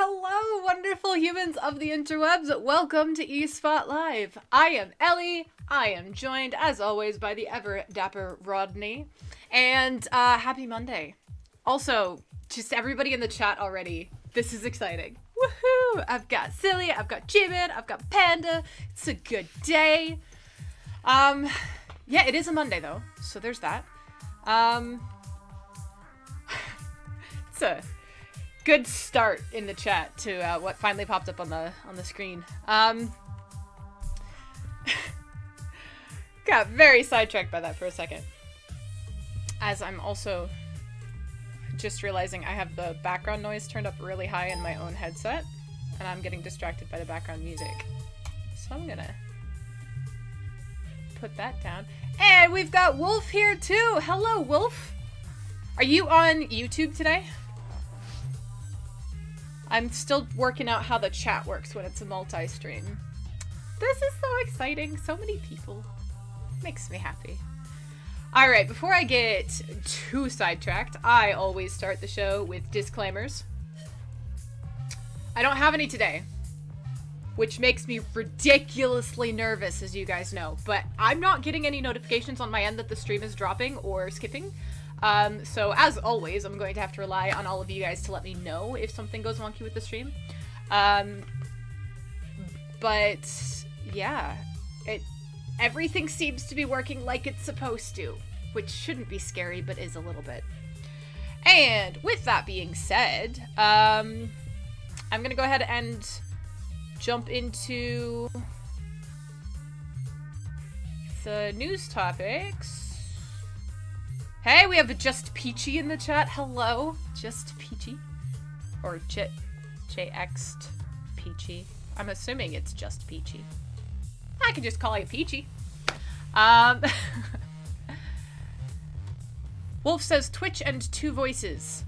Hello, wonderful humans of the interwebs. Welcome to eSpot Live. I am Ellie. I am joined, as always, by the ever dapper Rodney. And happy Monday. Also, just everybody in the chat already. This is exciting. Woohoo! I've got Silly, I've got Jimin, I've got Panda. It's a good day. Yeah, it is a Monday though, so there's that. It's a good start in the chat to what finally popped up on the screen. Got very sidetracked by that for a second. As I'm also just realizing I have the background noise turned up really high in my own headset, and I'm getting distracted by the background music. So I'm gonna put that down. And we've got Wolf here too! Hello, Wolf! Are you on YouTube today? I'm still working out how the chat works when it's a multi-stream. This is so exciting. So many people. Makes me happy. Alright, before I get too sidetracked, I always start the show with disclaimers. I don't have any today, which makes me ridiculously nervous, as you guys know. But I'm not getting any notifications on my end that the stream is dropping or skipping. So as always, I'm going to have to rely on all of you guys to let me know if something goes wonky with the stream. But yeah, everything seems to be working like it's supposed to, which shouldn't be scary, but is a little bit. And with that being said, I'm gonna go ahead and jump into the news topics. Hey, we have a Just Peachy in the chat. Hello, Just Peachy. Or JX'd Peachy. I'm assuming it's Just Peachy. I can just call you Peachy. Wolf says Twitch and two voices.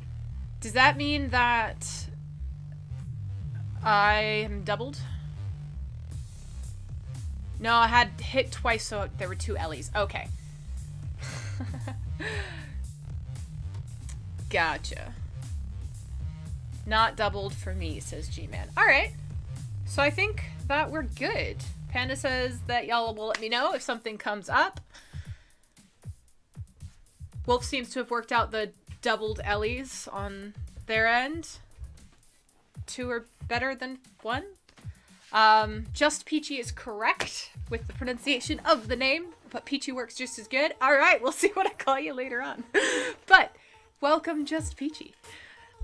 Does that mean that I am doubled? No, I had hit twice, so there were two Ellies. Okay. Gotcha. Not doubled for me, says G-Man. Alright. So I think that we're good. Panda says that y'all will let me know if something comes up. Wolf seems to have worked out the doubled Ellies on their end. Two are better than one. Just Peachy is correct with the pronunciation of the name, but Peachy works just as good. Alright, we'll see what I call you later on. But, welcome Just Peachy.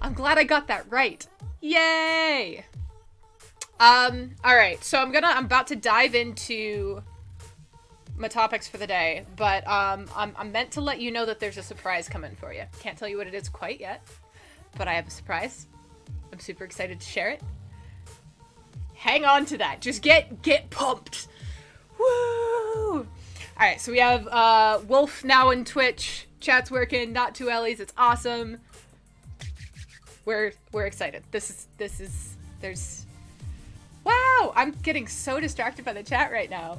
I'm glad I got that right. Yay! Alright, so I'm about to dive into my topics for the day, but I'm meant to let you know that there's a surprise coming for you. Can't tell you what it is quite yet, but I have a surprise. I'm super excited to share it. Hang on to that. Just get pumped. Woo! Alright, so we have Wolf now in Twitch. Chat's working, not two Ellies. It's awesome. We're excited. There's wow! I'm getting so distracted by the chat right now.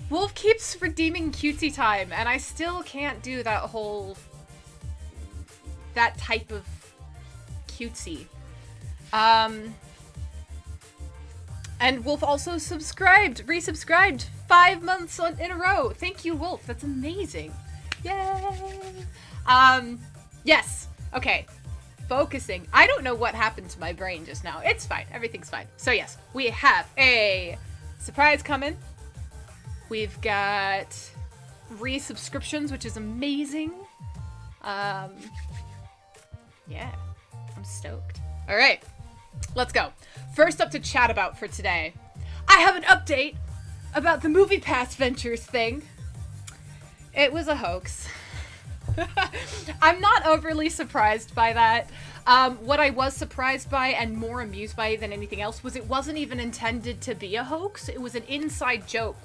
Wolf keeps redeeming cutesy time, and I still can't do that type of cutesy. And Wolf also resubscribed 5 months in a row. Thank you, Wolf. That's amazing. Yay! Yes. Okay. Focusing. I don't know what happened to my brain just now. It's fine. Everything's fine. So yes, we have a surprise coming. We've got resubscriptions, which is amazing. Yeah, I'm stoked. All right, let's go. First up to chat about for today, I have an update about the Movie Pass Ventures thing. It was a hoax. I'm not overly surprised by that. What I was surprised by and more amused by than anything else was it wasn't even intended to be a hoax. It was an inside joke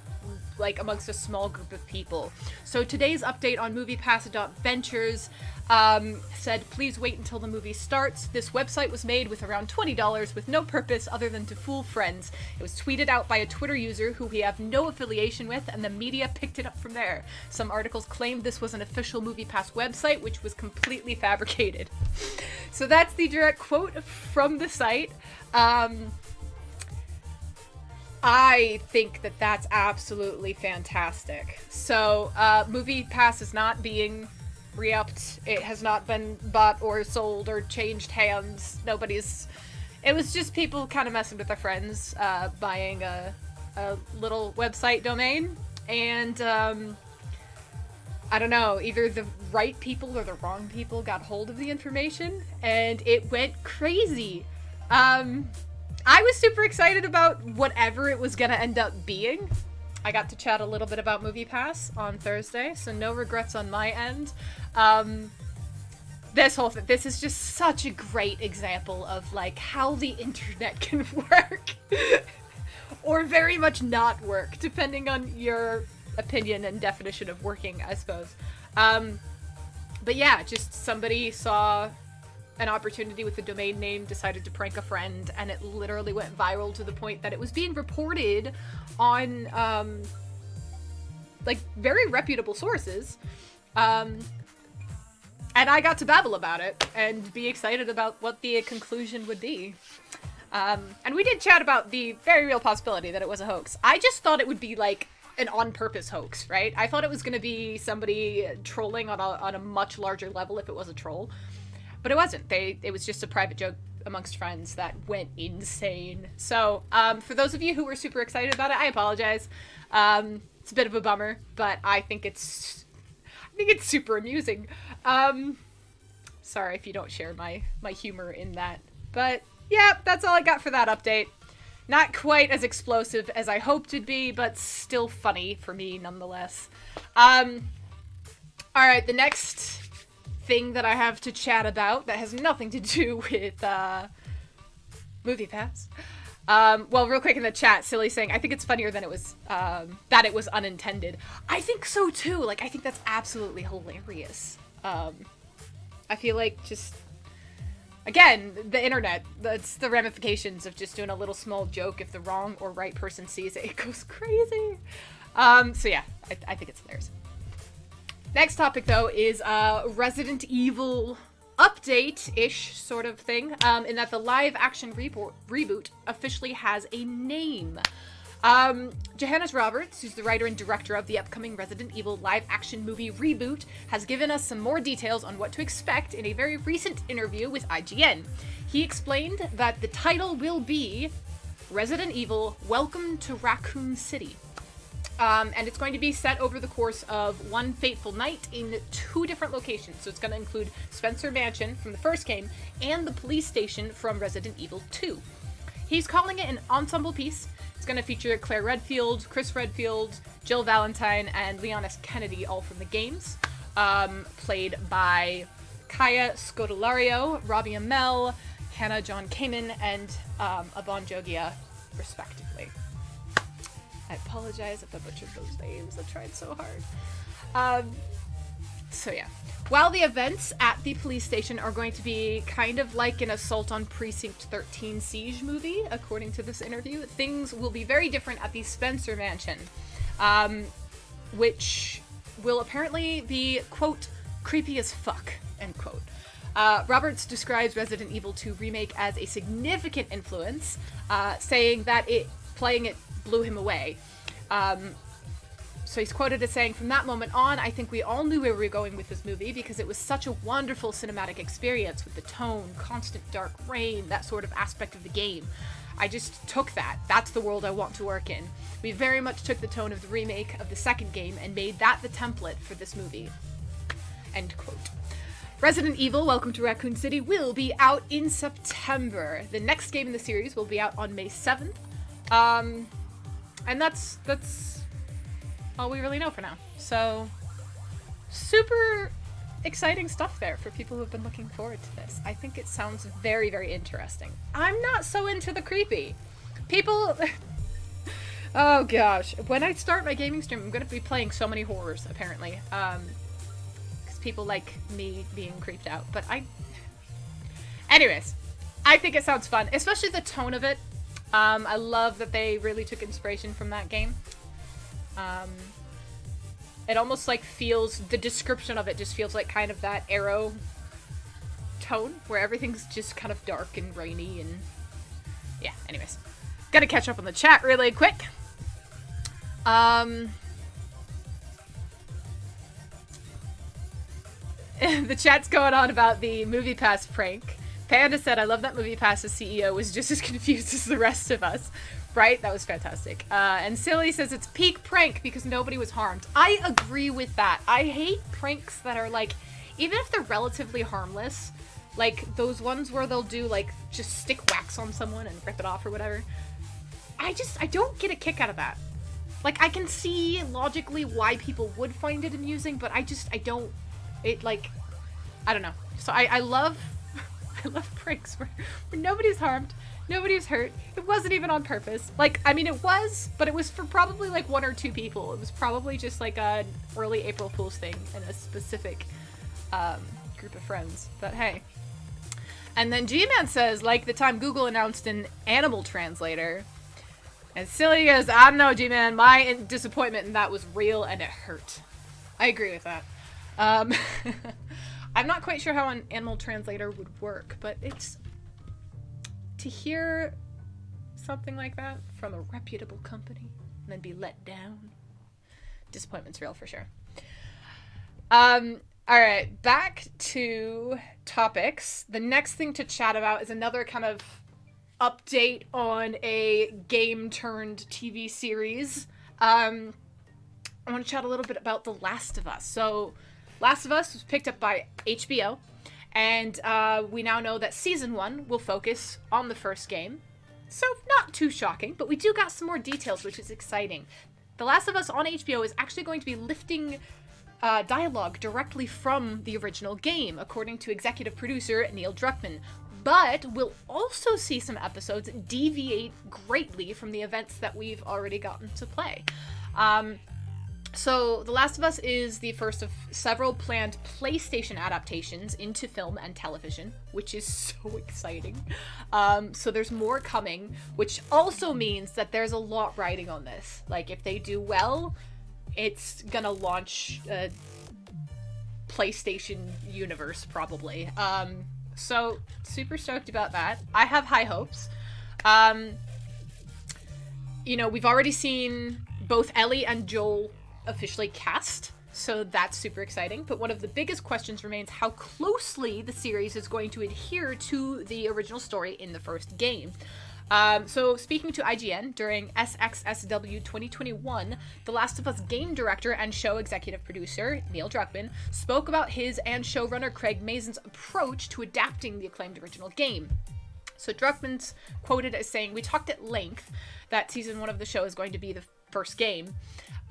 like amongst a small group of people. So today's update on MoviePass.Ventures said, please wait until the movie starts. This website was made with around $20 with no purpose other than to fool friends. It was tweeted out by a Twitter user who we have no affiliation with, and the media picked it up from there. Some articles claimed this was an official MoviePass website, which was completely fabricated. So that's the direct quote from the site. I think that that's absolutely fantastic. So, MoviePass is not being re-upped. It has not been bought or sold or changed hands. It was just people kind of messing with their friends, buying a little website domain. And, I don't know, either the right people or the wrong people got hold of the information, and it went crazy. I was super excited about whatever it was gonna end up being. I got to chat a little bit about MoviePass on Thursday, so no regrets on my end. This whole thing, this is just such a great example of, like, how the internet can work. Or very much not work, depending on your opinion and definition of working, I suppose. But yeah, just somebody saw an opportunity with the domain name, decided to prank a friend, and it literally went viral to the point that it was being reported on, like, very reputable sources. And I got to babble about it and be excited about what the conclusion would be. And we did chat about the very real possibility that it was a hoax. I just thought it would be, like, an on-purpose hoax, right? I thought it was gonna be somebody trolling on a much larger level if it was a troll. But it wasn't. It was just a private joke amongst friends that went insane. So, for those of you who were super excited about it, I apologize. It's a bit of a bummer, but I think it's super amusing. Sorry if you don't share my humor in that. But, yeah, that's all I got for that update. Not quite as explosive as I hoped it'd be, but still funny for me nonetheless. Alright, the next thing that I have to chat about that has nothing to do with MoviePass. Well, real quick in the chat, Silly saying, I think it's funnier than it was, that it was unintended. I think so too. Like, I think that's absolutely hilarious. I feel like just, again, the internet, that's the ramifications of just doing a little small joke. If the wrong or right person sees it, it goes crazy. So yeah, I think it's hilarious. Next topic, though, is Resident Evil update-ish sort of thing, in that the live-action reboot officially has a name. Johannes Roberts, who's the writer and director of the upcoming Resident Evil live-action movie reboot, has given us some more details on what to expect in a very recent interview with IGN. He explained that the title will be Resident Evil: Welcome to Raccoon City. And it's going to be set over the course of one fateful night in 2 different locations. So it's going to include Spencer Mansion from the first game and the police station from Resident Evil 2. He's calling it an ensemble piece. It's going to feature Claire Redfield, Chris Redfield, Jill Valentine, and Leon S. Kennedy, all from the games, played by Kaya Scodelario, Robbie Amell, Hannah John Kamen, and Avon Jogia, respectively. I apologize if I butchered those names. I tried so hard. So yeah. While the events at the police station are going to be kind of like an Assault on Precinct 13 siege movie, according to this interview, things will be very different at the Spencer Mansion, which will apparently be, quote, creepy as fuck, end quote. Roberts describes Resident Evil 2 Remake as a significant influence, saying that playing it blew him away. So he's quoted as saying, from that moment on, I think we all knew where we were going with this movie because it was such a wonderful cinematic experience with the tone, constant dark rain, that sort of aspect of the game. I just took that. That's the world I want to work in. We very much took the tone of the remake of the second game and made that the template for this movie. End quote. Resident Evil: Welcome to Raccoon City will be out in September. The next game in the series will be out on May 7th. And that's all we really know for now. So, super exciting stuff there for people who have been looking forward to this. I think it sounds very, very interesting. I'm not so into the creepy. People, Oh gosh. When I start my gaming stream, I'm gonna be playing so many horrors, apparently. Because people like me being creeped out. But anyways, I think it sounds fun, especially the tone of it. I love that they really took inspiration from that game. It almost like feels, the description of it just feels like kind of that Arrow tone, where everything's just kind of dark and rainy and yeah, anyways. Gotta catch up on the chat really quick. The chat's going on about the MoviePass prank. Panda said, I love that MoviePass's CEO was just as confused as the rest of us. Right? That was fantastic. And Silly says it's peak prank because nobody was harmed. I agree with that. I hate pranks that are like, even if they're relatively harmless, like those ones where they'll do like just stick wax on someone and rip it off or whatever. I don't get a kick out of that. Like, I can see logically why people would find it amusing, but I don't, I don't know. So I love, I love pranks where nobody's harmed. Nobody's hurt. It wasn't even on purpose. Like, I mean, it was, but it was for probably like 1 or 2 people. It was probably just like an early April Fool's thing in a specific group of friends. But hey. And then G-Man says, like the time Google announced an animal translator. And Silly goes, I don't know, G-Man. My disappointment in that was real and it hurt. I agree with that. I'm not quite sure how an animal translator would work, but it's... to hear something like that from a reputable company and then be let down, disappointment's real for sure. All right, back to topics. The next thing to chat about is another kind of update on a game turned TV series. I want to chat a little bit about The Last of Us. So, Last of Us was picked up by HBO. And we now know that Season 1 will focus on the first game. So, not too shocking, but we do got some more details, which is exciting. The Last of Us on HBO is actually going to be lifting dialogue directly from the original game, according to executive producer Neil Druckmann. But we'll also see some episodes deviate greatly from the events that we've already gotten to play. So, The Last of Us is the first of several planned PlayStation adaptations into film and television, which is so exciting. So there's more coming, which also means that there's a lot riding on this. Like, if they do well, it's gonna launch a PlayStation universe, probably. So, super stoked about that. I have high hopes. You know, we've already seen both Ellie and Joel officially cast, so that's super exciting. But one of the biggest questions remains how closely the series is going to adhere to the original story in the first game. So speaking to IGN during SXSW 2021, The Last of Us game director and show executive producer Neil Druckmann spoke about his and showrunner Craig Mazin's approach to adapting the acclaimed original game. So Druckmann's quoted as saying, "We talked at length that season 1 of the show is going to be the first game,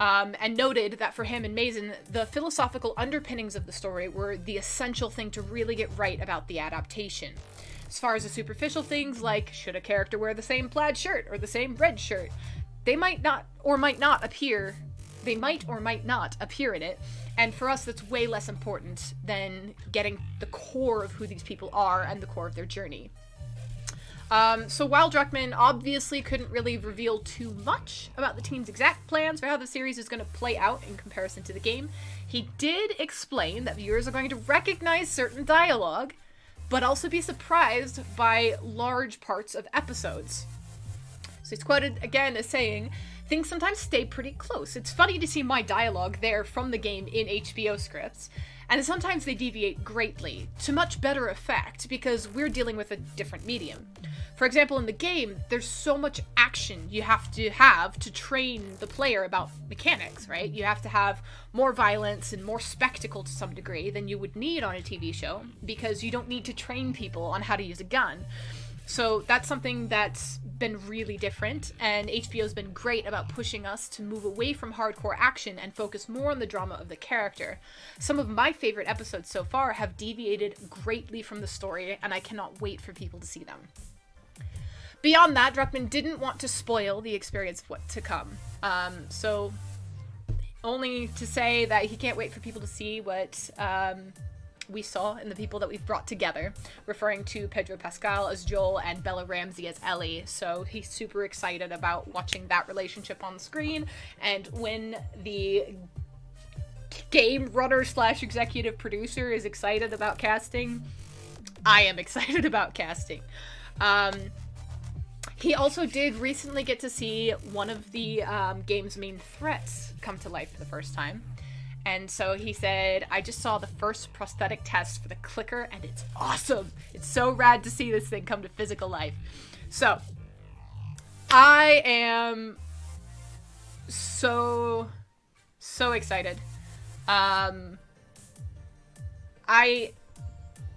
and noted that for him and Mazin, the philosophical underpinnings of the story were the essential thing to really get right about the adaptation. As far as the superficial things, like should a character wear the same plaid shirt or the same red shirt, they might or might not appear in it, and for us that's way less important than getting the core of who these people are and the core of their journey." So while Druckmann obviously couldn't really reveal too much about the team's exact plans for how the series is going to play out in comparison to the game, he did explain that viewers are going to recognize certain dialogue, but also be surprised by large parts of episodes. So he's quoted again as saying, "Things sometimes stay pretty close. It's funny to see my dialogue there from the game in HBO scripts, and sometimes they deviate greatly, to much better effect, because we're dealing with a different medium. For example, in the game, there's so much action you have to train the player about mechanics, right? You have to have more violence and more spectacle to some degree than you would need on a TV show, because you don't need to train people on how to use a gun. So that's something that's been really different, and HBO's been great about pushing us to move away from hardcore action and focus more on the drama of the character. Some of my favorite episodes so far have deviated greatly from the story, and I cannot wait for people to see them." beyond that, Druckmann didn't want to spoil the experience of what to come. So only to say that he can't wait for people to see what we saw and the people that we've brought together, referring to Pedro Pascal as Joel and Bella Ramsey as Ellie. So he's super excited about watching that relationship on screen, and when the game runner / executive producer is excited about casting, I am excited about casting. He also did recently get to see one of the game's main threats come to life for the first time. And so he said, I just saw the first prosthetic test for the clicker, and it's awesome. It's so rad to see this thing come to physical life. So, I am so excited.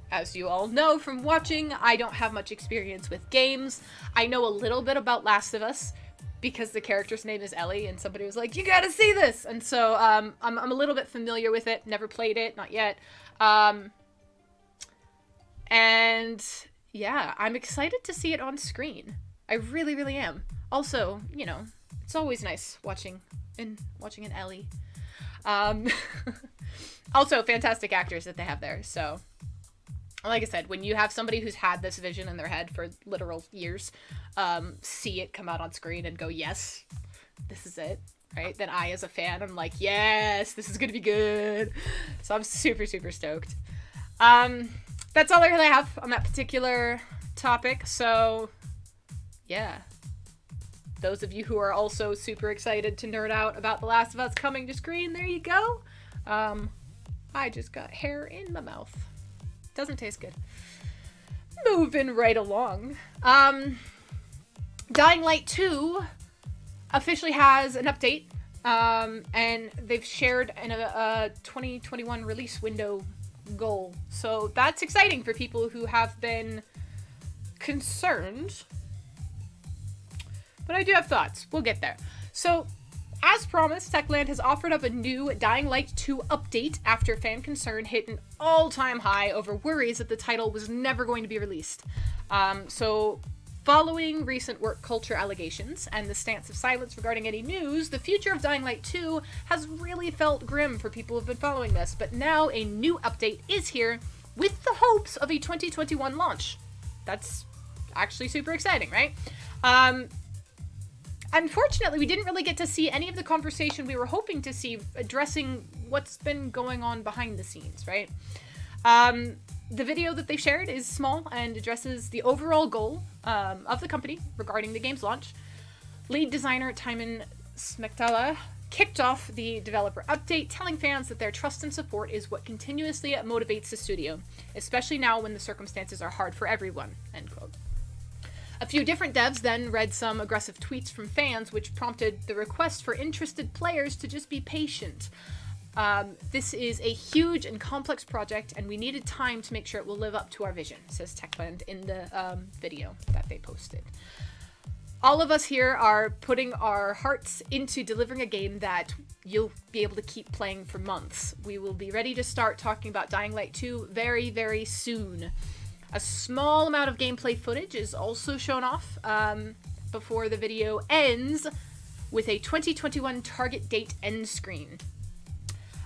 As you all know from watching, I don't have much experience with games. I know a little bit about Last of Us, because the character's name is Ellie, and somebody was like, you gotta see this! And so, I'm a little bit familiar with it, never played it, not yet. And, yeah, I'm excited to see it on screen. I really, really am. Also, you know, it's always nice watching an Ellie. Also, fantastic actors that they have there, so... Like I said, when you have somebody who's had this vision in their head for literal years, see it come out on screen and go, yes, this is it, right? Then I, as a fan, I'm like, yes, this is gonna be good. So I'm super, super stoked. That's all I really have on that particular topic. So, yeah. Those of you who are also super excited to nerd out about The Last of Us coming to screen, there you go. I just got hair in my mouth. Doesn't taste good. Moving right along. Dying Light 2 officially has an update, and they've shared a 2021 release window goal. So that's exciting for people who have been concerned. But I do have thoughts. We'll get there. So, as promised, Techland has offered up a new Dying Light 2 update after fan concern hit an all-time high over worries that the title was never going to be released. So, following recent work culture allegations and the stance of silence regarding any news, the future of Dying Light 2 has really felt grim for people who have been following this, but now a new update is here with the hopes of a 2021 launch. That's actually super exciting, right? Unfortunately, we didn't really get to see any of the conversation we were hoping to see addressing what's been going on behind the scenes, right? The video that they shared is small and addresses the overall goal of the company regarding the game's launch. Lead designer Timon Smektala kicked off the developer update, telling fans that their trust and support is what continuously motivates the studio, especially now when the circumstances are hard for everyone, end quote. A few different devs then read some aggressive tweets from fans, which prompted the request for interested players to just be patient. This is a huge and complex project, and we needed time to make sure it will live up to our vision, says Techland in the video that they posted. All of us here are putting our hearts into delivering a game that you'll be able to keep playing for months. We will be ready to start talking about Dying Light 2 very, very soon. A small amount of gameplay footage is also shown off before the video ends with a 2021 target date end screen.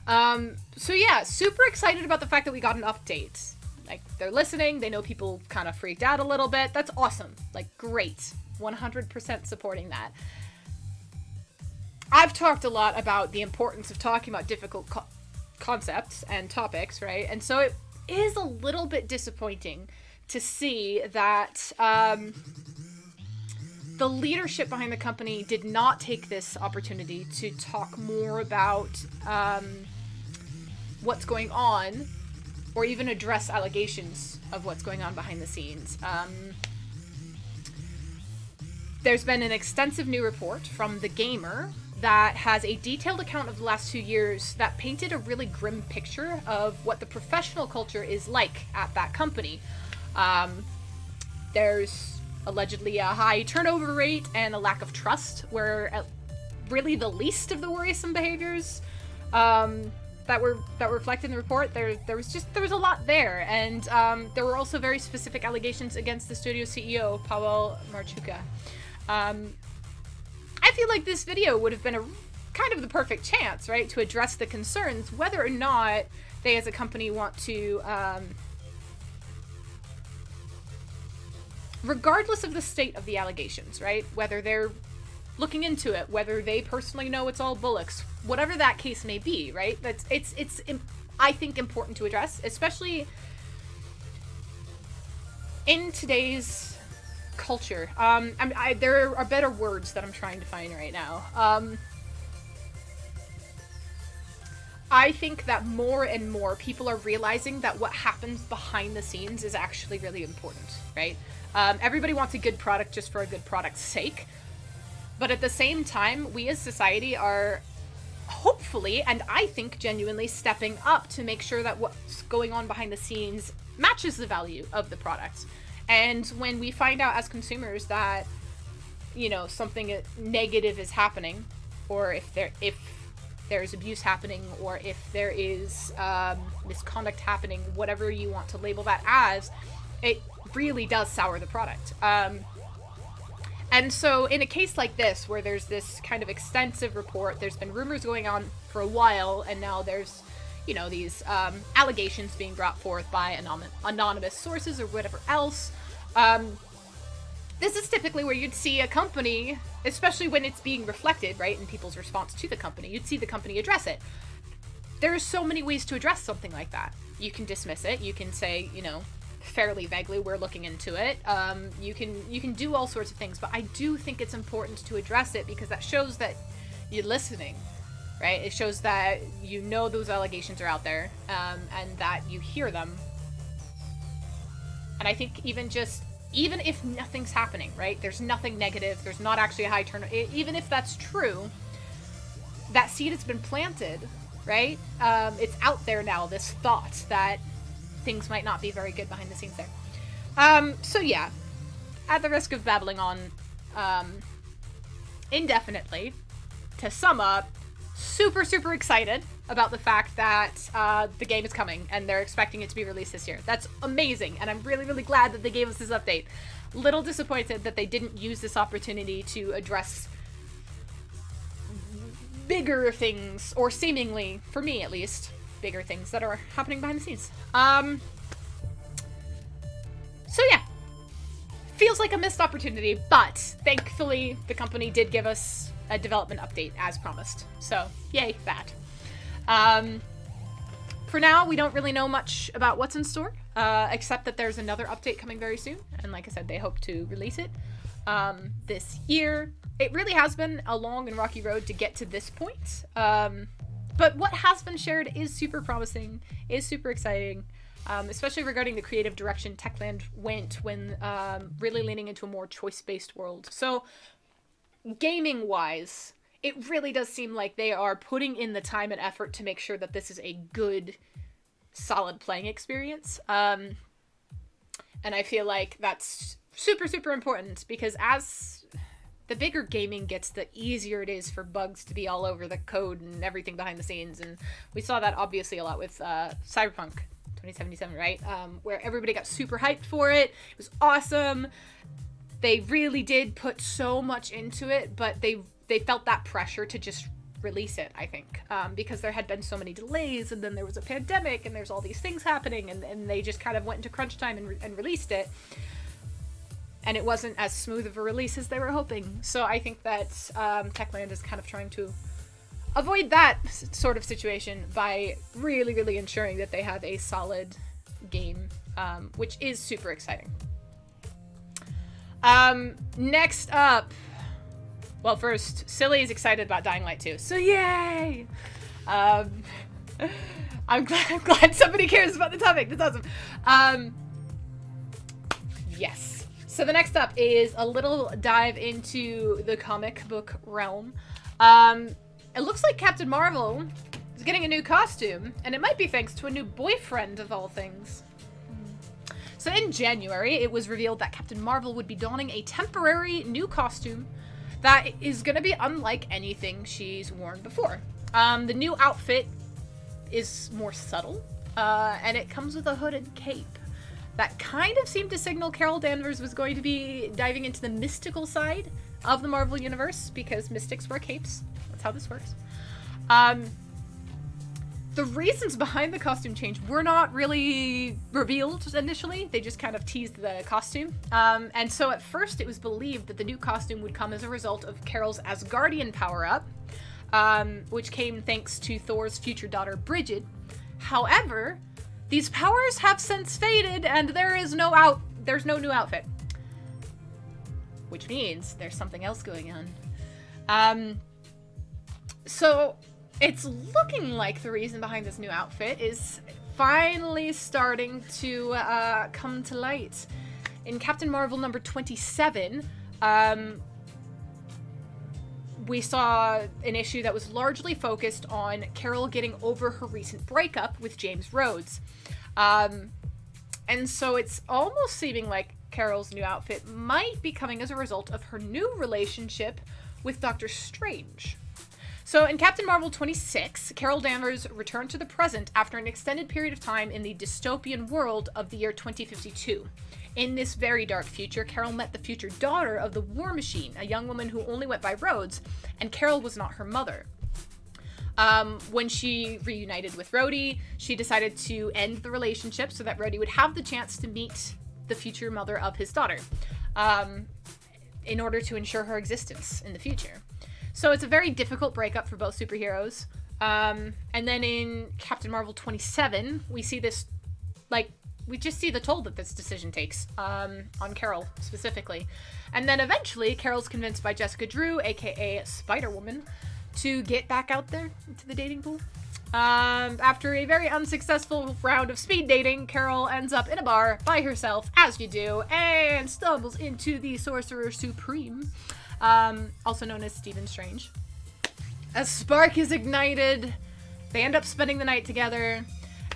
So yeah, super excited about the fact that we got an update. Like, they're listening, they know people kind of freaked out a little bit. That's awesome. Like, great. 100% supporting that. I've talked a lot about the importance of talking about difficult concepts and topics, right? And so it is a little bit disappointing to see that the leadership behind the company did not take this opportunity to talk more about what's going on, or even address allegations of what's going on behind the scenes. There's been an extensive new report from The Gamer that has a detailed account of the last 2 years that painted a really grim picture of what the professional culture is like at that company. There's allegedly a high turnover rate and a lack of trust, where really the least of the worrisome behaviors. that were reflected in the report. There was a lot there, and there were also very specific allegations against the studio CEO Paweł Marchuka. I feel like this video would have been a kind of the perfect chance, right, to address the concerns, whether or not they as a company want to, regardless of the state of the allegations, right, whether they're looking into it, whether they personally know it's all bullocks, whatever that case may be, right, it's I think important to address, especially in today's culture. There are better words that I'm trying to find right now. I think that more and more people are realizing that what happens behind the scenes is actually really important, right? Everybody wants a good product just for a good product's sake. But at the same time, we as society are hopefully, and I think genuinely, stepping up to make sure that what's going on behind the scenes matches the value of the product. And when we find out as consumers that, you know, something negative is happening, or if there's abuse happening, or if there is misconduct happening, whatever you want to label that as, it really does sour the product. And so in a case like this, where there's this kind of extensive report, there's been rumors going on for a while, and now there's, you know, these allegations being brought forth by anonymous sources or whatever else. This is typically where you'd see a company, especially when it's being reflected, right, in people's response to the company, you'd see the company address it. There are so many ways to address something like that. You can dismiss it. You can say, you know, fairly vaguely, we're looking into it. You can do all sorts of things, but I do think it's important to address it because that shows that you're listening, right? It shows that you know those allegations are out there, and that you hear them. And I think even if nothing's happening, right? There's nothing negative. There's not actually a high turnover. Even if that's true, that seed has been planted, right? It's out there now, this thought that things might not be very good behind the scenes there. So yeah, at the risk of babbling on indefinitely, to sum up, super, super excited about the fact that the game is coming and they're expecting it to be released this year. That's amazing, and I'm really, really glad that they gave us this update. Little disappointed that they didn't use this opportunity to address bigger things, or seemingly, for me at least, bigger things that are happening behind the scenes. So yeah, feels like a missed opportunity, but thankfully the company did give us a development update as promised. So yay, that. For now, we don't really know much about what's in store, except that there's another update coming very soon. And like I said, they hope to release it this year. It really has been a long and rocky road to get to this point. But what has been shared is super promising, is super exciting, especially regarding the creative direction Techland went when really leaning into a more choice-based world. So gaming-wise, it really does seem like they are putting in the time and effort to make sure that this is a good, solid playing experience. And I feel like that's super, super important, because as the bigger gaming gets, the easier it is for bugs to be all over the code and everything behind the scenes. And we saw that obviously a lot with Cyberpunk 2077, right? Where everybody got super hyped for it. It was awesome. They really did put so much into it, but they felt that pressure to just release it, I think, because there had been so many delays, and then there was a pandemic, and there's all these things happening, and they just kind of went into crunch time and released it. And it wasn't as smooth of a release as they were hoping. So I think that Techland is kind of trying to avoid that sort of situation by really, really ensuring that they have a solid game, which is super exciting. Next up, well, first, Silly is excited about Dying Light 2, so yay! I'm glad somebody cares about the topic. That's awesome. Yes. So the next up is a little dive into the comic book realm. It looks like Captain Marvel is getting a new costume, and it might be thanks to a new boyfriend of all things. So in January, it was revealed that Captain Marvel would be donning a temporary new costume that is going to be unlike anything she's worn before. The new outfit is more subtle, and it comes with a hooded cape. That kind of seemed to signal Carol Danvers was going to be diving into the mystical side of the Marvel Universe, because mystics wear capes. That's how this works. The reasons behind the costume change were not really revealed initially. They just kind of teased the costume. And so at first it was believed that the new costume would come as a result of Carol's Asgardian power-up, which came thanks to Thor's future daughter, Bridget. However, these powers have since faded, and there's no new outfit. Which means there's something else going on. So it's looking like the reason behind this new outfit is finally starting to come to light. In Captain Marvel number 27, we saw an issue that was largely focused on Carol getting over her recent breakup with James Rhodes. And so it's almost seeming like Carol's new outfit might be coming as a result of her new relationship with Doctor Strange. So in Captain Marvel 26, Carol Danvers returned to the present after an extended period of time in the dystopian world of the year 2052. In this very dark future, Carol met the future daughter of the War Machine, a young woman who only went by Rhodes, and Carol was not her mother. When she reunited with Rhodey, she decided to end the relationship so that Rhodey would have the chance to meet the future mother of his daughter, in order to ensure her existence in the future. So it's a very difficult breakup for both superheroes. And then in Captain Marvel 27, we see this, we just see the toll that this decision takes, on Carol specifically. And then eventually, Carol's convinced by Jessica Drew, aka Spider-Woman, to get back out there into the dating pool. After a very unsuccessful round of speed dating, Carol ends up in a bar by herself, as you do, and stumbles into the Sorcerer Supreme, also known as Stephen Strange. A spark is ignited. They end up spending the night together,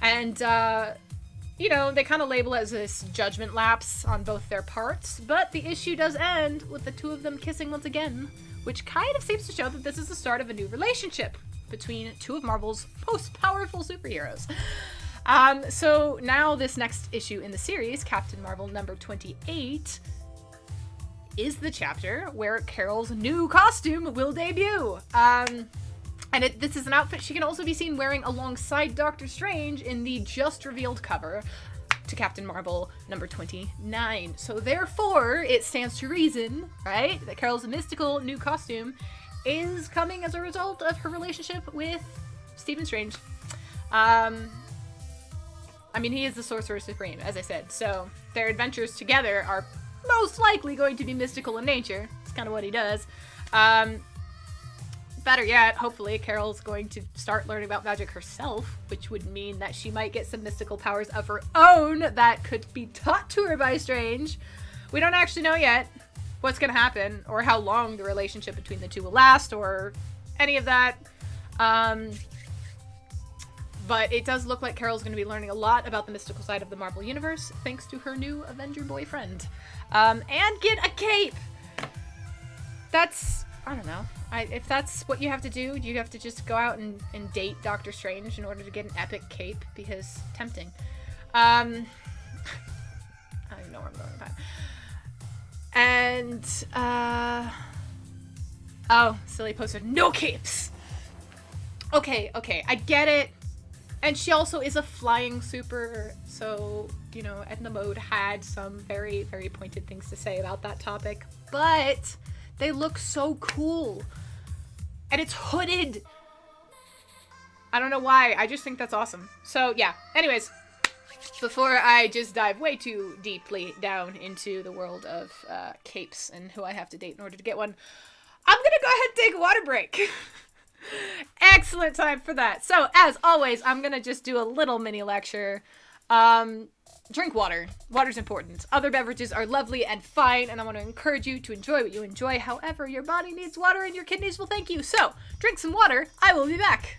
and they kind of label it as this judgment lapse on both their parts, but the issue does end with the two of them kissing once again, which kind of seems to show that this is the start of a new relationship between two of Marvel's most powerful superheroes. So now this next issue in the series, Captain Marvel number 28, is the chapter where Carol's new costume will debut. This is an outfit she can also be seen wearing alongside Doctor Strange in the just revealed cover to Captain Marvel number 29. So therefore, it stands to reason, right, that Carol's mystical new costume is coming as a result of her relationship with Stephen Strange. He is the Sorcerer Supreme, as I said, so their adventures together are most likely going to be mystical in nature. It's kind of what he does. Better yet, hopefully, Carol's going to start learning about magic herself, which would mean that she might get some mystical powers of her own that could be taught to her by Strange. We don't actually know yet what's going to happen, or how long the relationship between the two will last, or any of that. But it does look like Carol's going to be learning a lot about the mystical side of the Marvel Universe, thanks to her new Avenger boyfriend. And get a cape! That's, I don't know. If that's what you have to do, you have to just go out and date Doctor Strange in order to get an epic cape, because tempting. I don't even know where I'm going with that. And, silly poster, no capes! Okay, I get it. And she also is a flying super, so, Edna Mode had some very, very pointed things to say about that topic. But they look so cool. And it's hooded. I don't know why. I just think that's awesome. So, yeah. Anyways, before I just dive way too deeply down into the world of capes and who I have to date in order to get one, I'm gonna go ahead and take a water break. Excellent time for that. So, as always, I'm gonna just do a little mini lecture. Drink water. Water's important. Other beverages are lovely and fine, and I want to encourage you to enjoy what you enjoy. However, your body needs water and your kidneys will thank you. So, drink some water. I will be back.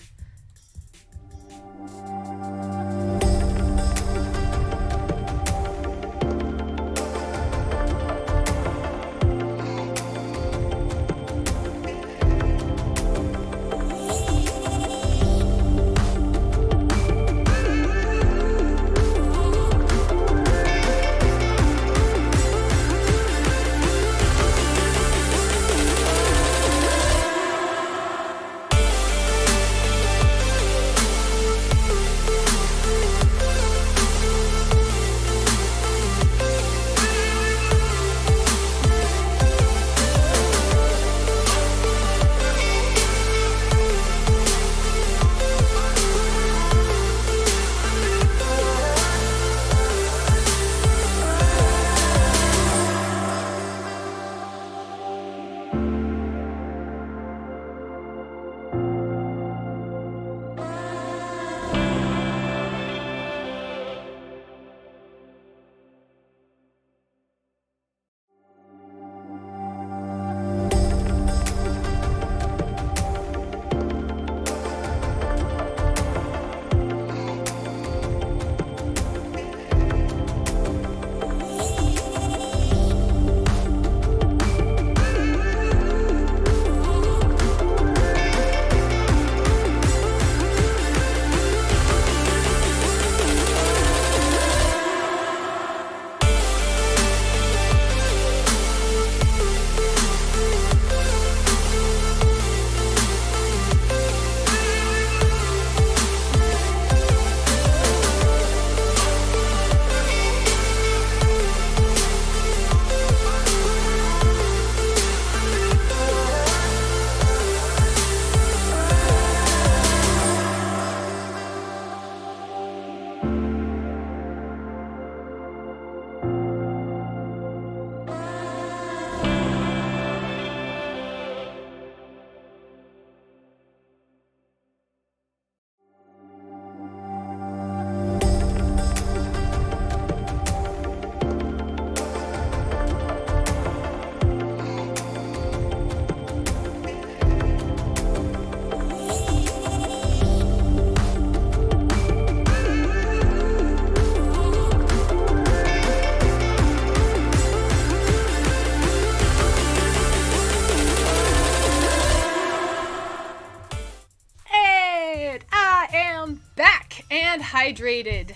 hydrated.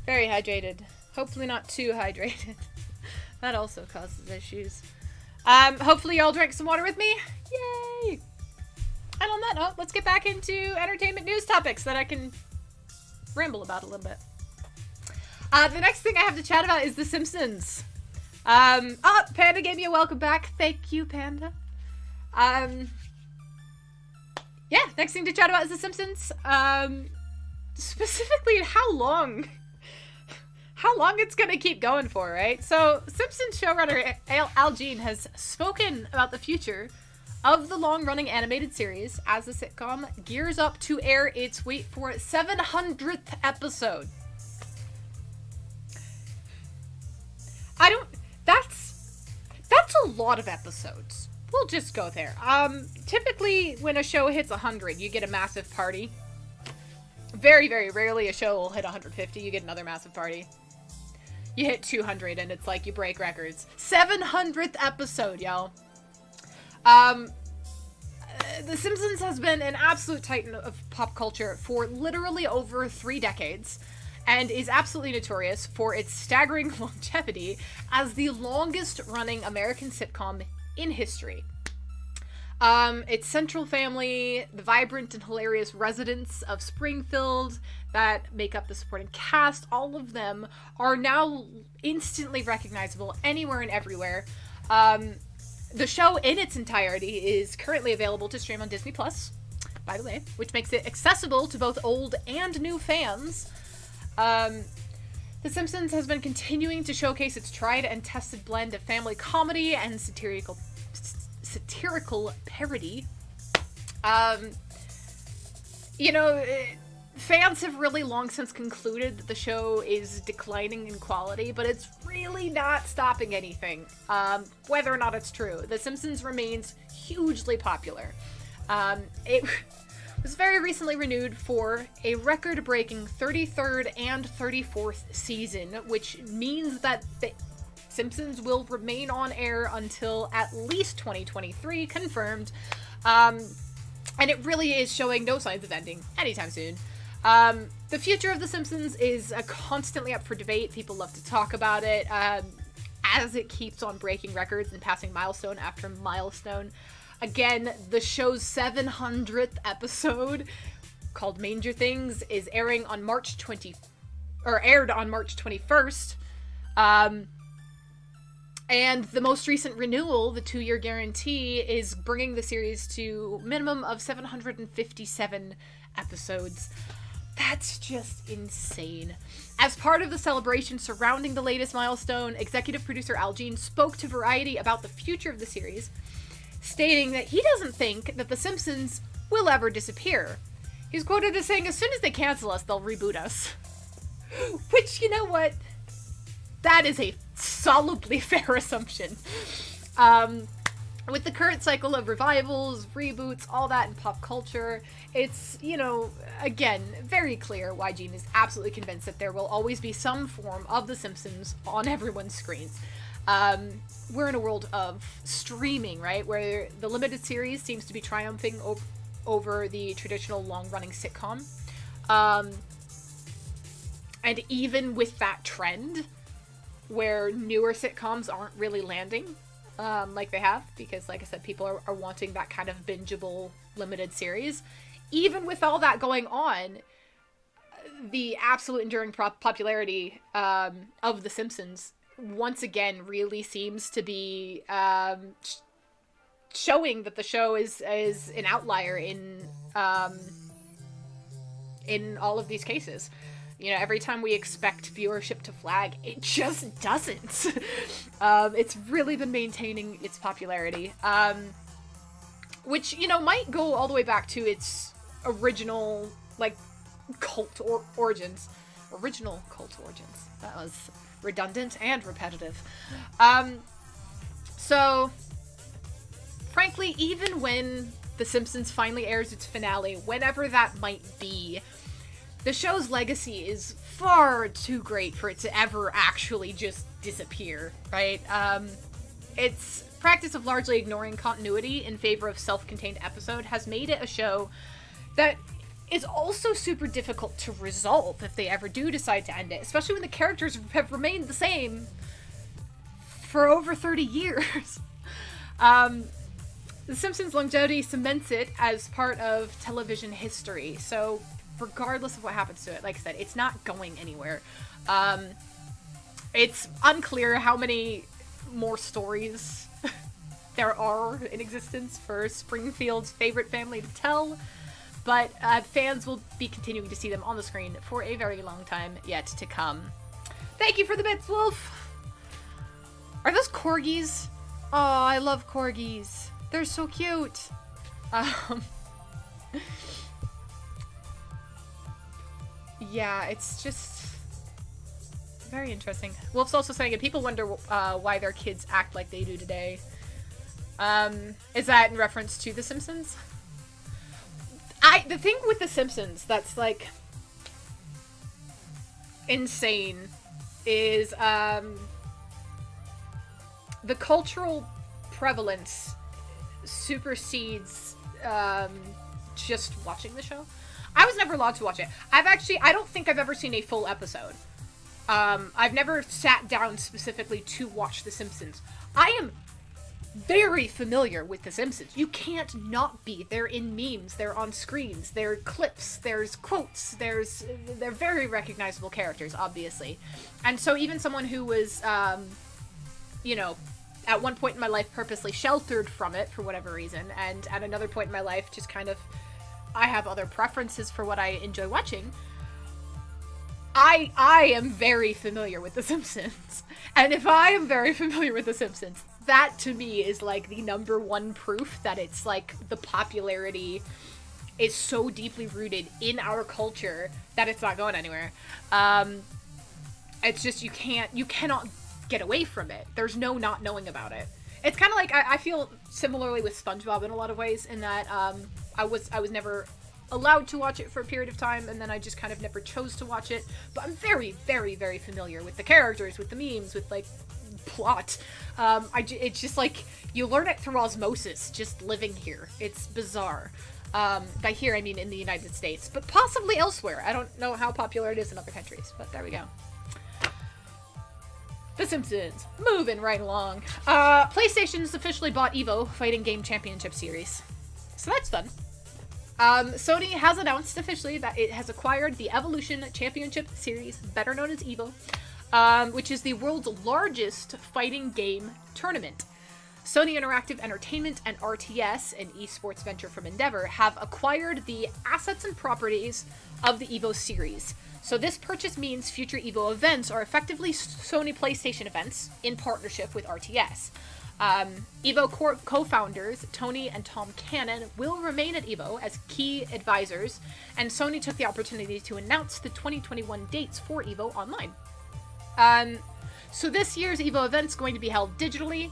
Very hydrated. Hopefully not too hydrated. That also causes issues. Hopefully y'all drank some water with me. Yay! And on that note, let's get back into entertainment news topics that I can ramble about a little bit. The next thing I have to chat about is The Simpsons. Panda gave me a welcome back. Thank you, Panda. Yeah, next thing to chat about is The Simpsons. Specifically how long it's gonna keep going for, right? So, Simpsons showrunner Al Jean has spoken about the future of the long-running animated series as the sitcom gears up to air its, wait for it, 700th episode. That's a lot of episodes. We'll just go there. Typically, when a show hits 100, you get a massive party. Very, very rarely a show will hit 150, you get another massive party. You hit 200 and it's like you break records. 700th episode, y'all. The Simpsons has been an absolute titan of pop culture for literally over 3 decades, and is absolutely notorious for its staggering longevity as the longest-running American sitcom in history. Its central family, the vibrant and hilarious residents of Springfield that make up the supporting cast, all of them are now instantly recognizable anywhere and everywhere. The show in its entirety is currently available to stream on Disney+, by the way, which makes it accessible to both old and new fans. The Simpsons has been continuing to showcase its tried and tested blend of family comedy and satirical parody. Fans have really long since concluded that the show is declining in quality, but it's really not stopping anything, whether or not it's true. The Simpsons remains hugely popular. It was very recently renewed for a record-breaking 33rd and 34th season, which means that the Simpsons will remain on air until at least 2023, confirmed. And it really is showing no signs of ending anytime soon. The future of The Simpsons is constantly up for debate. People love to talk about it as it keeps on breaking records and passing milestone after milestone. Again, the show's 700th episode, called Manger Things, is airing on aired on March 21st. And the most recent renewal, the 2-year guarantee, is bringing the series to a minimum of 757 episodes. That's just insane. As part of the celebration surrounding the latest milestone, executive producer Al Jean spoke to Variety about the future of the series, stating that he doesn't think that The Simpsons will ever disappear. He's quoted as saying, "As soon as they cancel us, they'll reboot us." Which, you know what? That is a solidly fair assumption. With the current cycle of revivals, reboots, all that in pop culture, it's, again, very clear why Gene is absolutely convinced that there will always be some form of The Simpsons on everyone's screens. We're in a world of streaming, right? Where the limited series seems to be triumphing over the traditional long-running sitcom. And even with that trend, where newer sitcoms aren't really landing like they have, because like I said, people are wanting that kind of bingeable limited series. Even with all that going on, the absolute enduring popularity of The Simpsons once again really seems to be showing that the show is an outlier in all of these cases. Every time we expect viewership to flag, it just doesn't. It's really been maintaining its popularity, which, might go all the way back to its original, cult origins. Original cult origins. That was redundant and repetitive. So, frankly, even when The Simpsons finally airs its finale, whenever that might be, the show's legacy is far too great for it to ever actually just disappear, right? Its practice of largely ignoring continuity in favor of self-contained episode has made it a show that is also super difficult to resolve if they ever do decide to end it, especially when the characters have remained the same for over 30 years. The Simpsons' longevity cements it as part of television history, so regardless of what happens to it, like I said, it's not going anywhere. It's unclear how many more stories there are in existence for Springfield's favorite family to tell, but fans will be continuing to see them on the screen for a very long time yet to come. Thank you for the bits, Wolf! Are those corgis? Oh, I love corgis. They're so cute. Yeah, it's just very interesting. Wolf's also saying, if people wonder why their kids act like they do today, is that in reference to The Simpsons? The thing with The Simpsons that's, like, insane is, the cultural prevalence supersedes, just watching the show. I was never allowed to watch it. I don't think I've ever seen a full episode. I've never sat down specifically to watch The Simpsons. I am very familiar with The Simpsons. You can't not be. They're in memes, they're on screens, they're clips, there's quotes, they're very recognizable characters, obviously. And so even someone who was, you know, at one point in my life purposely sheltered from it for whatever reason, and at another point in my life just kind of, I have other preferences for what I enjoy watching. I am very familiar with The Simpsons. And if I am very familiar with The Simpsons, that to me is like the number one proof that it's like the popularity is so deeply rooted in our culture that it's not going anywhere. It's just, you cannot get away from it. There's no not knowing about it. It's kind of like, I feel similarly with SpongeBob in a lot of ways, in that I was never allowed to watch it for a period of time, and then I just kind of never chose to watch it. But I'm very, very, very familiar with the characters, with the memes, with, like, plot. It's just like, you learn it through osmosis, just living here. It's bizarre. By here, I mean in the United States, but possibly elsewhere. I don't know how popular it is in other countries, but there we go. The Simpsons. Moving right along. PlayStation's officially bought EVO, Fighting Game Championship Series. So that's fun. Sony has announced officially that it has acquired the Evolution Championship Series, better known as EVO, which is the world's largest fighting game tournament. Sony Interactive Entertainment and RTS, an esports venture from Endeavor, have acquired the assets and properties of the EVO series. So this purchase means future EVO events are effectively Sony PlayStation events in partnership with RTS. EVO co-founders Tony and Tom Cannon will remain at EVO as key advisors, and Sony took the opportunity to announce the 2021 dates for EVO online. So this year's EVO event's going to be held digitally.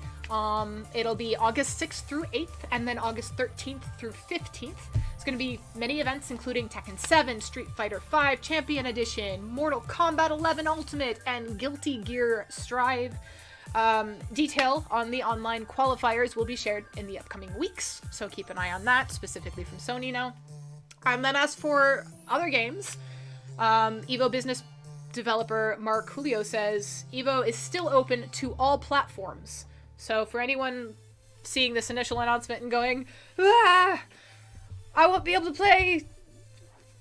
It'll be August 6th through 8th, and then August 13th through 15th. It's going to be many events, including Tekken 7, Street Fighter 5 Champion Edition, Mortal Kombat 11 Ultimate, and Guilty Gear Strive. Detail on the online qualifiers will be shared in the upcoming weeks, so keep an eye on that, specifically from Sony now. And then as for other games, EVO business developer Mark Julio says EVO is still open to all platforms. So for anyone seeing this initial announcement and going, I won't be able to play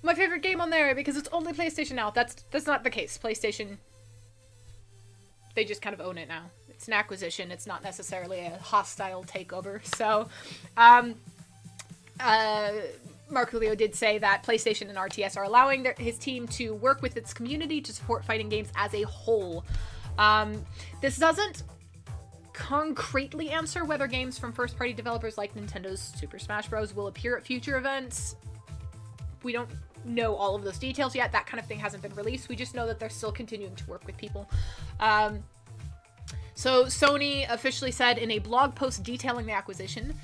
my favorite game on there because it's only PlayStation now. That's not the case. PlayStation, they just kind of own it now. It's an acquisition. It's not necessarily a hostile takeover. So, Mark Julio did say that PlayStation and RTS are allowing his team to work with its community to support fighting games as a whole. This doesn't concretely answer whether games from first-party developers like Nintendo's Super Smash Bros. Will appear at future events. We don't know all of those details yet. That kind of thing hasn't been released. We just know that they're still continuing to work with people. So Sony officially said in a blog post detailing the acquisition,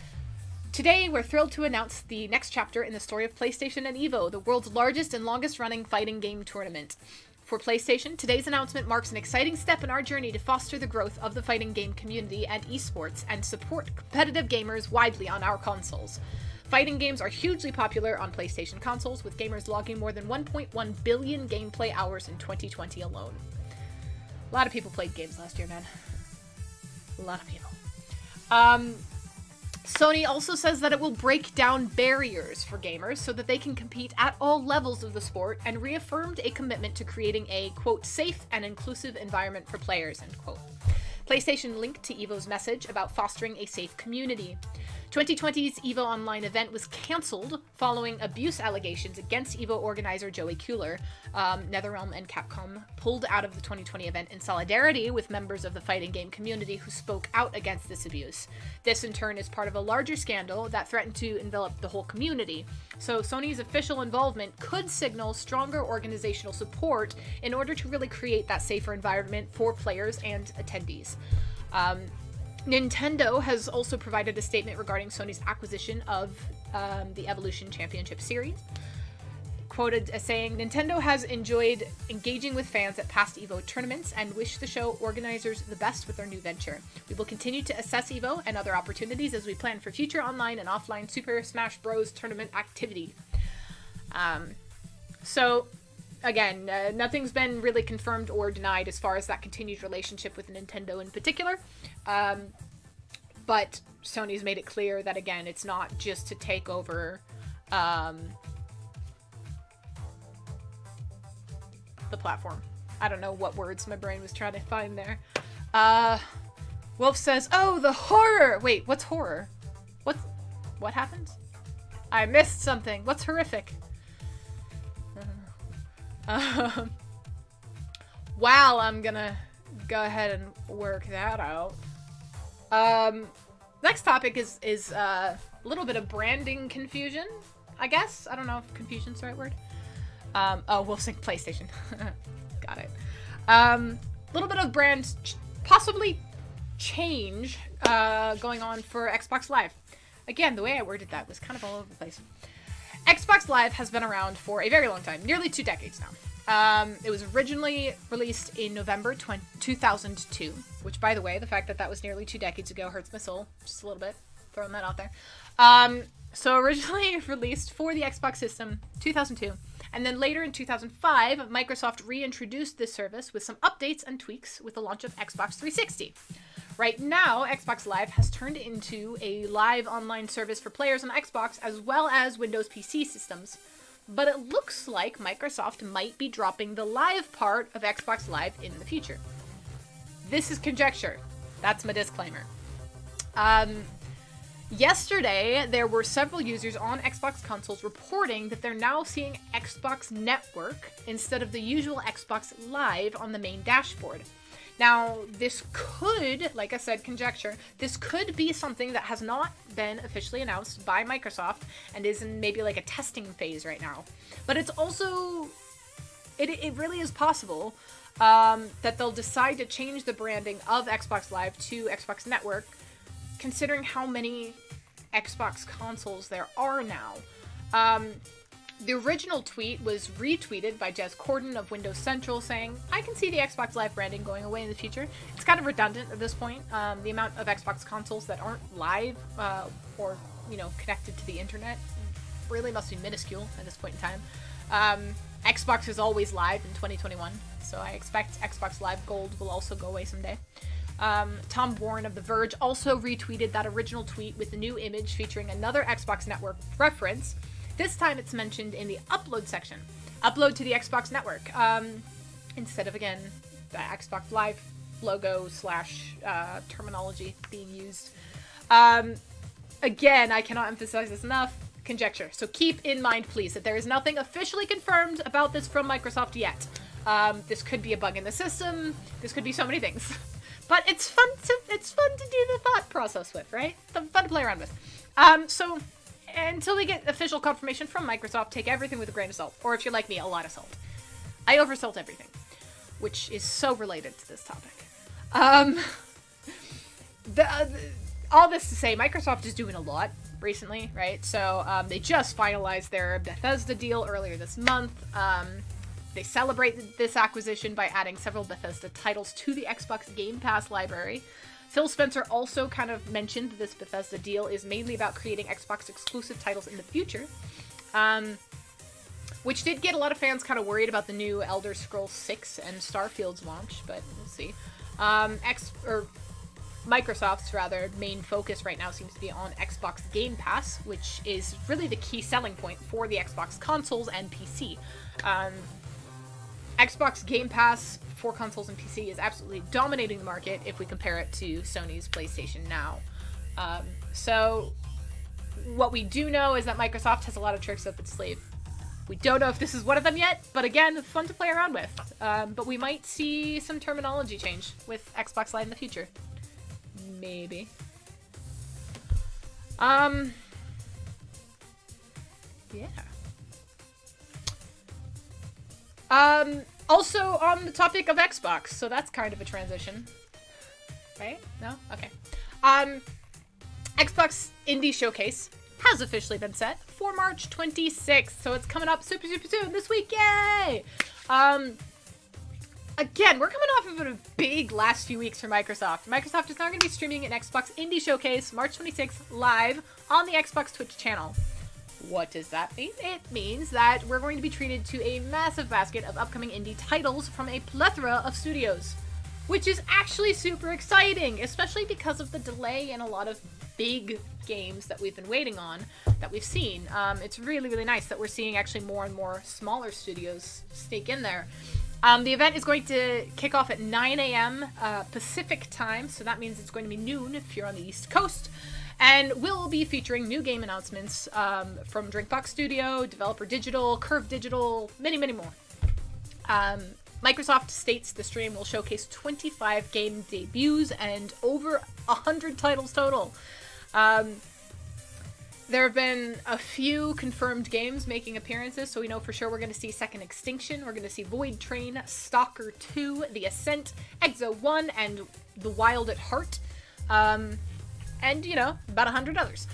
"Today, we're thrilled to announce the next chapter in the story of PlayStation and EVO, the world's largest and longest-running fighting game tournament. For PlayStation, today's announcement marks an exciting step in our journey to foster the growth of the fighting game community and esports and support competitive gamers widely on our consoles. Fighting games are hugely popular on PlayStation consoles, with gamers logging more than 1.1 billion gameplay hours in 2020 alone. A lot of people played games last year, man. A lot of people. Sony also says that it will break down barriers for gamers so that they can compete at all levels of the sport, and reaffirmed a commitment to creating a, quote, safe and inclusive environment for players, end quote. PlayStation linked to EVO's message about fostering a safe community. 2020's EVO Online event was cancelled following abuse allegations against EVO organizer Joey Kuehler. NetherRealm and Capcom pulled out of the 2020 event in solidarity with members of the fighting game community who spoke out against this abuse. This, in turn, is part of a larger scandal that threatened to envelop the whole community. So Sony's official involvement could signal stronger organizational support in order to really create that safer environment for players and attendees. Nintendo has also provided a statement regarding Sony's acquisition of the Evolution Championship Series. Quoted as saying, Nintendo has enjoyed engaging with fans at past EVO tournaments and wish the show organizers the best with their new venture. We will continue to assess EVO and other opportunities as we plan for future online and offline Super Smash Bros. Tournament activity. So, again, nothing's been really confirmed or denied as far as that continued relationship with Nintendo in particular. But Sony's made it clear that, again, it's not just to take over the platform. I don't know what words my brain was trying to find there. Wolf says, oh, the horror! Wait, what's horror? What happens? I missed something. What's horrific? Wow, I'm gonna go ahead and work that out. Next topic is a little bit of branding confusion, I guess. I don't know if confusion's the right word. Oh, we'll sync PlayStation. Got it. Little bit of brand possibly change going on for Xbox Live. Again, the way I worded that was kind of all over the place. Xbox Live has been around for a very long time, nearly 2 decades now. It was originally released in November 2002, which, by the way, the fact that that was nearly 2 decades ago hurts my soul just a little bit, throwing that out there. So originally released for the Xbox system, 2002, and then later in 2005, Microsoft reintroduced this service with some updates and tweaks with the launch of Xbox 360. Right now, Xbox Live has turned into a live online service for players on Xbox as well as Windows PC systems. But it looks like Microsoft might be dropping the live part of Xbox Live in the future. This is conjecture. That's my disclaimer. Yesterday, there were several users on Xbox consoles reporting that they're now seeing Xbox Network instead of the usual Xbox Live on the main dashboard. Now, this could, like I said, conjecture, this could be something that has not been officially announced by Microsoft and is in maybe like a testing phase right now. But it's also, it really is possible that they'll decide to change the branding of Xbox Live to Xbox Network, considering how many Xbox consoles there are now. The original tweet was retweeted by Jez Corden of Windows Central saying, I can see the Xbox Live branding going away in the future. It's kind of redundant at this point. The amount of Xbox consoles that aren't live or, connected to the internet really must be minuscule at this point in time. Xbox is always live in 2021, so I expect Xbox Live Gold will also go away someday. Tom Warren of The Verge also retweeted that original tweet with the new image featuring another Xbox Network reference. This time it's mentioned in the upload section. Upload to the Xbox Network. Instead of, again, the Xbox Live logo / terminology being used. Again, I cannot emphasize this enough. Conjecture. So keep in mind, please, that there is nothing officially confirmed about this from Microsoft yet. This could be a bug in the system. This could be so many things. But it's fun to do the thought process with, right? Fun to play around with. So until we get official confirmation from Microsoft, take everything with a grain of salt. Or if you're like me, a lot of salt. I oversalt everything, which is so related to this topic. All this to say, Microsoft is doing a lot recently, right? So they just finalized their Bethesda deal earlier this month. They celebrated this acquisition by adding several Bethesda titles to the Xbox Game Pass library. Phil Spencer also kind of mentioned that this Bethesda deal is mainly about creating Xbox exclusive titles in the future, which did get a lot of fans kind of worried about the new Elder Scrolls 6 and Starfield's launch, but we'll see. Microsoft's main focus right now seems to be on Xbox Game Pass, which is really the key selling point for the Xbox consoles and PC. Xbox Game Pass for consoles and PC is absolutely dominating the market if we compare it to Sony's PlayStation Now. So what we do know is that Microsoft has a lot of tricks up its sleeve. We don't know if this is one of them yet, but again, fun to play around with. But we might see some terminology change with Xbox Live in the future. Maybe. Yeah. Also on the topic of Xbox, so that's kind of a transition. Right? No? Okay. Xbox Indie Showcase has officially been set for March 26th, so it's coming up super soon this week. Yay! Again, we're coming off of a big last few weeks for Microsoft. Microsoft is now going to be streaming an Xbox Indie Showcase March 26th live on the Xbox Twitch channel. What does that mean? It means that we're going to be treated to a massive basket of upcoming indie titles from a plethora of studios, which is actually super exciting, especially because of the delay in a lot of big games that we've been waiting on, that we've seen. It's really, really nice that we're seeing actually more and more smaller studios sneak in there. The event is going to kick off at 9 a.m. Pacific time, so that means it's going to be noon if you're on the East Coast. And we'll be featuring new game announcements from Drinkbox Studio, Developer Digital, Curve Digital, many, many more. Microsoft states the stream will showcase 25 game debuts and over 100 titles total. There have been a few confirmed games making appearances, so we know for sure we're going to see Second Extinction, we're going to see Void Train, Stalker 2, The Ascent, Exo 1, and The Wild at Heart. And, you know, about 100 others.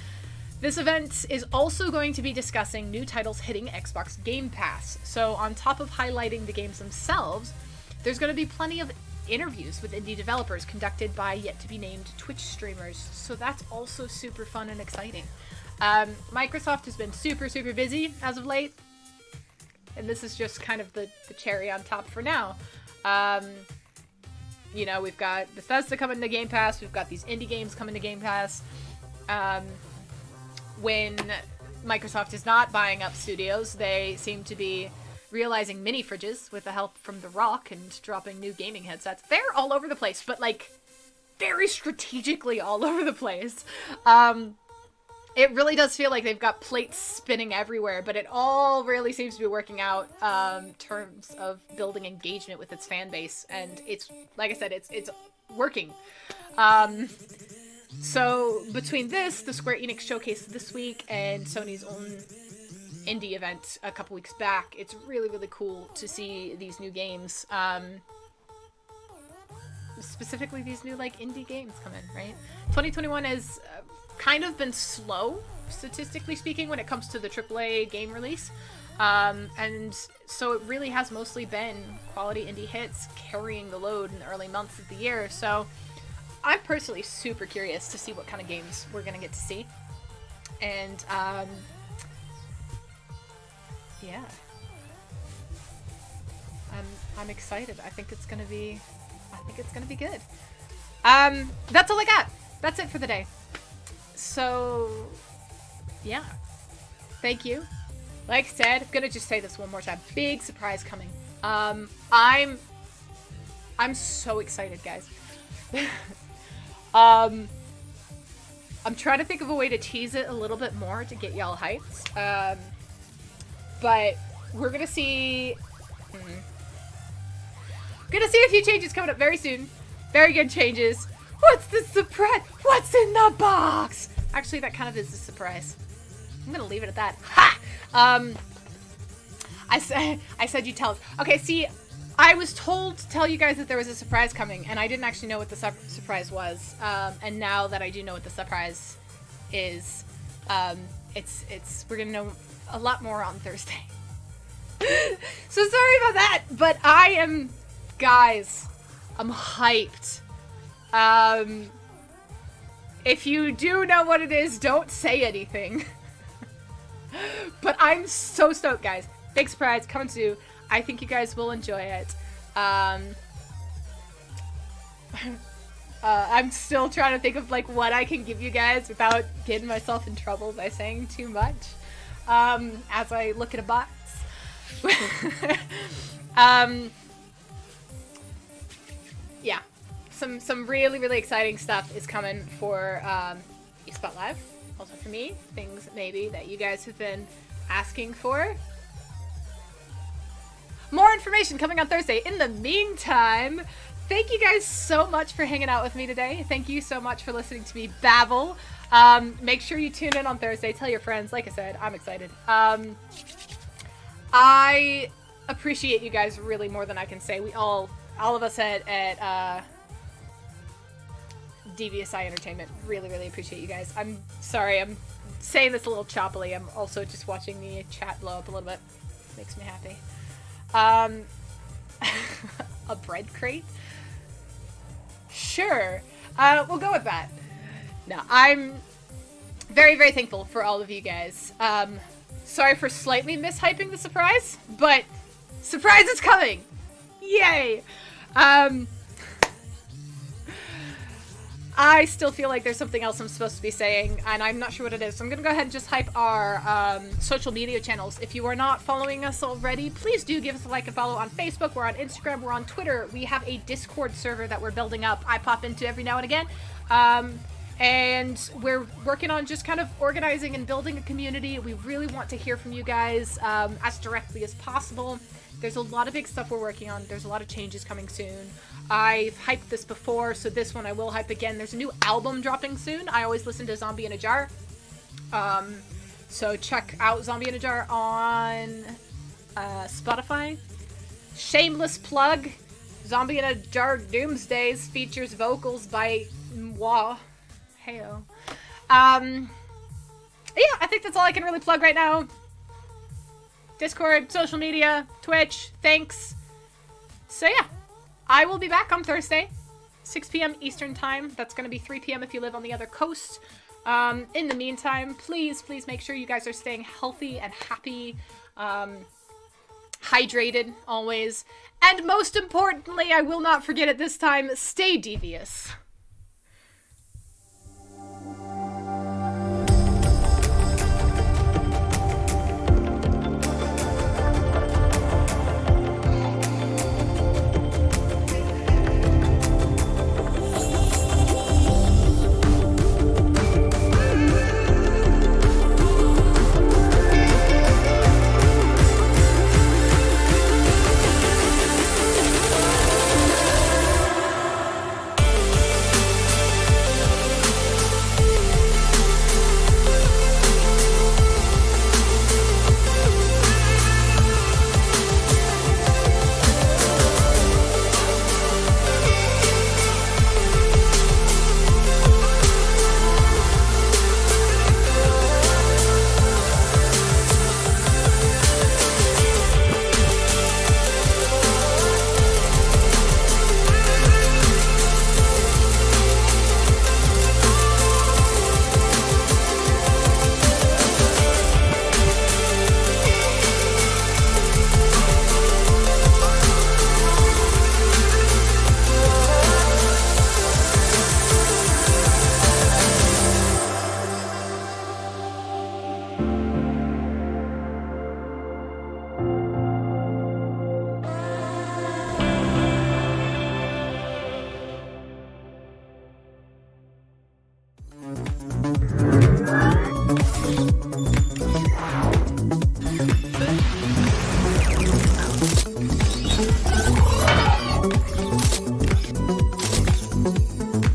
This event is also going to be discussing new titles hitting Xbox Game Pass. So on top of highlighting the games themselves, there's going to be plenty of interviews with indie developers conducted by yet-to-be-named Twitch streamers. So that's also super fun and exciting. Microsoft has been super busy as of late. And this is just kind of the cherry on top for now. You know, we've got Bethesda coming to Game Pass. We've got these indie games coming to Game Pass. When Microsoft is not buying up studios, they seem to be realizing mini fridges with the help from The Rock and dropping new gaming headsets. They're all over the place, but like very strategically all over the place. It really does feel like they've got plates spinning everywhere, but it all really seems to be working out in terms of building engagement with its fan base. And it's, like I said, it's working. So between this, the Square Enix showcase this week, and Sony's own indie event a couple weeks back, it's really, really cool to see these new games. Specifically these new like indie games come in, right? 2021 has kind of been slow, statistically speaking, when it comes to the AAA game release. And so it really has mostly been quality indie hits carrying the load in the early months of the year. So I'm personally super curious to see what kind of games we're going to get to see. And, yeah. I'm excited. I think it's going to be good. That's all I got. That's it for the day. So, yeah. Thank you. Like I said, I'm gonna just say this one more time. Big surprise coming. I'm so excited, guys. I'm trying to think of a way to tease it a little bit more to get y'all hyped. But we're gonna see... Gonna see a few changes coming up very soon. Very good changes. What's the surprise? What's in the box? Actually, that kind of is a surprise. I'm gonna leave it at that. Ha! I said you tell us. Okay, see, I was told to tell you guys that there was a surprise coming, and I didn't actually know what the surprise was. And now that I do know what the surprise is, we're gonna know a lot more on Thursday. So sorry about that, but guys, I'm hyped. If you do know what it is, don't say anything. But I'm so stoked, guys. Big surprise coming soon. I think you guys will enjoy it. I'm still trying to think of like what I can give you guys without getting myself in trouble by saying too much. As I look at a box. Yeah, some really, really exciting stuff is coming for eSpot Live. Also for me, things maybe that you guys have been asking for. More information coming on Thursday. In the meantime, thank you guys so much for hanging out with me today. Thank you so much for listening to me babble. Make sure you tune in on Thursday. Tell your friends. Like I said, I'm excited. I appreciate you guys really more than I can say. We all of us at Devious Eye Entertainment really, really appreciate you guys. I'm sorry, I'm saying this a little choppily. I'm also just watching the chat blow up a little bit. Makes me happy. A bread crate? Sure. We'll go with that. No, I'm very, very thankful for all of you guys. Sorry for slightly mishyping the surprise, but surprise is coming! Yay! I still feel like there's something else I'm supposed to be saying, and I'm not sure what it is. So I'm going to go ahead and just hype our social media channels. If you are not following us already, please do give us a like and follow on Facebook. We're on Instagram. We're on Twitter. We have a Discord server that we're building up. I pop into every now and again. And we're working on just kind of organizing and building a community. We really want to hear from you guys as directly as possible. There's a lot of big stuff we're working on. There's a lot of changes coming soon. I've hyped this before, so this one I will hype again. There's a new album dropping soon. I always listen to Zombie in a Jar. So check out Zombie in a Jar on Spotify. Shameless plug. Zombie in a Jar Doomsdays features vocals by moi. Heyo. Yeah, I think that's all I can really plug right now. Discord, social media, Twitch, thanks. So yeah, I will be back on Thursday, 6 p.m. Eastern time. That's going to be 3 p.m. if you live on the other coast. In the meantime, please make sure you guys are staying healthy and happy, hydrated always. And most importantly, I will not forget it this time, stay devious.